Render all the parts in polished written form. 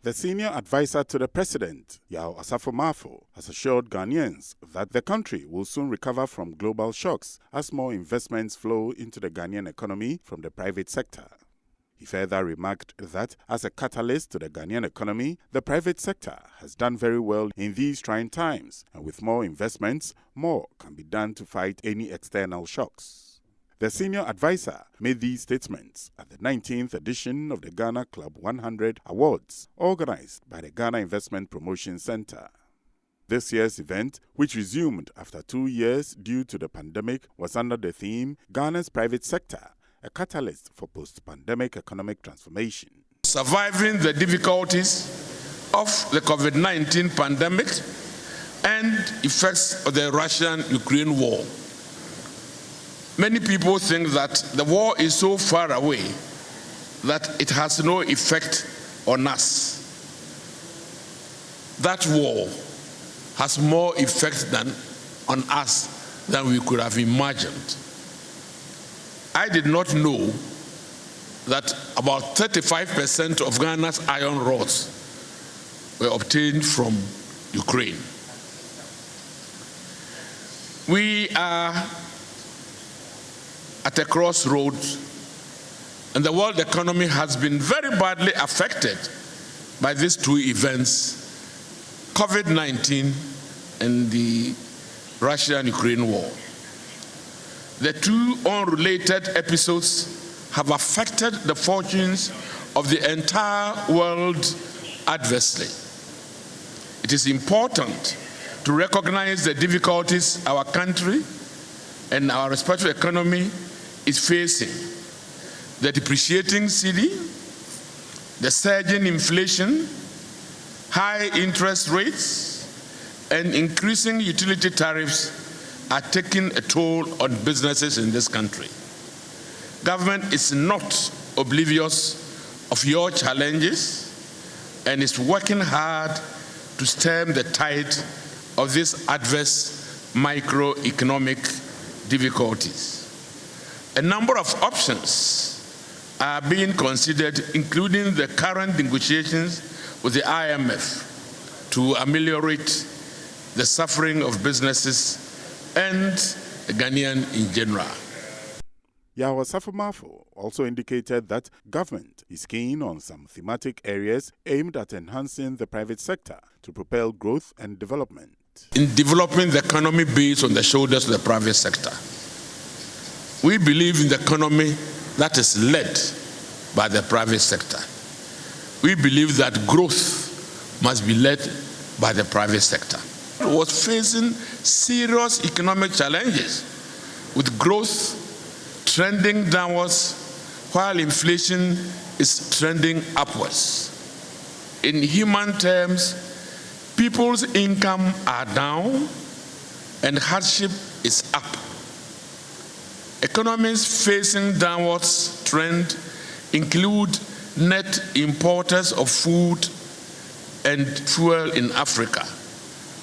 The senior advisor to the president, Yao Asafo-Mafo, has assured Ghanaians that the country will soon recover from global shocks as more investments flow into the Ghanaian economy from the private sector. He further remarked that as a catalyst to the Ghanaian economy, the private sector has done very well in these trying times, and with more investments, more can be done to fight any external shocks. The senior advisor made these statements at the 19th edition of the Ghana Club 100 Awards, organized by the Ghana Investment Promotion Center. This year's event, which resumed after 2 years due to the pandemic, was under the theme Ghana's Private Sector, a catalyst for post-pandemic economic transformation. Surviving the difficulties of the COVID-19 pandemic and effects of the Russian-Ukraine war. Many people think that the war is so far away that it has no effect on us. That war has more effect on us than we could have imagined. I did not know that about 35% of Ghana's iron rods were obtained from Ukraine. We are at a crossroads, and the world economy has been very badly affected by these two events, COVID-19 and the Russia-Ukraine war. The two unrelated episodes have affected the fortunes of the entire world adversely. It is important to recognize the difficulties our country and our respective economy is facing. The depreciating cedi, the surging inflation, high interest rates, and increasing utility tariffs are taking a toll on businesses in this country. Government is not oblivious of your challenges and is working hard to stem the tide of these adverse microeconomic difficulties. A number of options are being considered, including the current negotiations with the IMF to ameliorate the suffering of businesses and the Ghanaian in general. Yao Asafo-Mafo also indicated that government is keen on some thematic areas aimed at enhancing the private sector to propel growth and development. In developing the economy based on the shoulders of the private sector, we believe in the economy that is led by the private sector. We believe that growth must be led by the private sector. It was facing serious economic challenges, with growth trending downwards while inflation is trending upwards. In human terms, people's income are down and hardship is up. Economies facing downwards trend include net importers of food and fuel in Africa,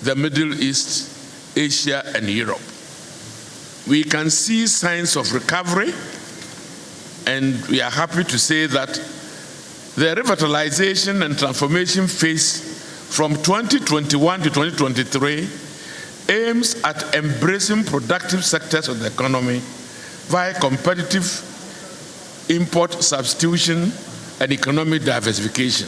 the Middle East, Asia, and Europe. We can see signs of recovery, and we are happy to say that the revitalization and transformation phase from 2021 to 2023 aims at embracing productive sectors of the economy via competitive import substitution and economic diversification.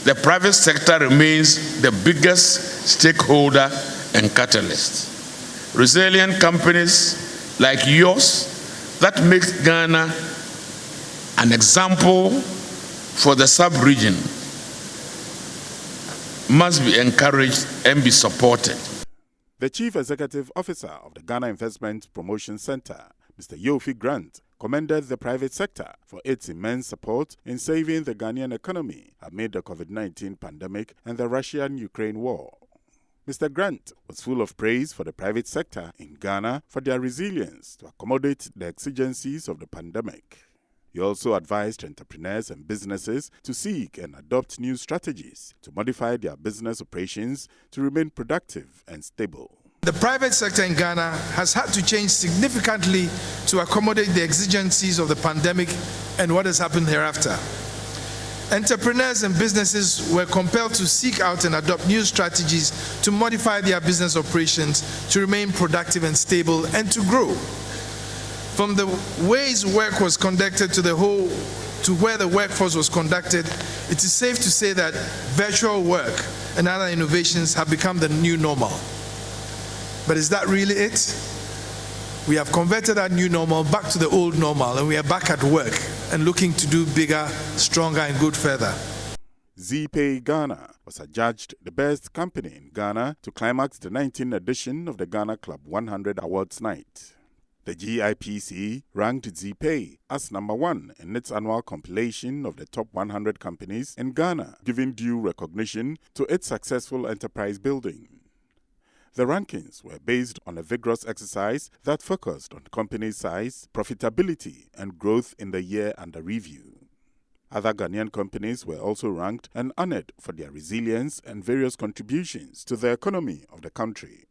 The private sector remains the biggest stakeholder and catalyst. Resilient companies like yours that make Ghana an example for the sub-region must be encouraged and be supported. The Chief Executive Officer of the Ghana Investment Promotion Center, Mr. Yofi Grant, commended the private sector for its immense support in saving the Ghanaian economy amid the COVID-19 pandemic and the Russian-Ukraine war. Mr. Grant was full of praise for the private sector in Ghana for their resilience to accommodate the exigencies of the pandemic. He also advised entrepreneurs and businesses to seek and adopt new strategies to modify their business operations to remain productive and stable. The private sector in Ghana has had to change significantly to accommodate the exigencies of the pandemic and what has happened thereafter. Entrepreneurs and businesses were compelled to seek out and adopt new strategies to modify their business operations to remain productive and stable and to grow. From the ways work was conducted to where the workforce was conducted, it is safe to say that virtual work and other innovations have become the new normal. But is that really it? We have converted that new normal back to the old normal, and we are back at work and looking to do bigger, stronger, and good further. ZPay Ghana was adjudged the best company in Ghana to climax the 19th edition of the Ghana Club 100 Awards Night. The GIPC ranked ZPay as #1 in its annual compilation of the top 100 companies in Ghana, giving due recognition to its successful enterprise building. The rankings were based on a vigorous exercise that focused on company size, profitability, and growth in the year under review. Other Ghanaian companies were also ranked and honored for their resilience and various contributions to the economy of the country.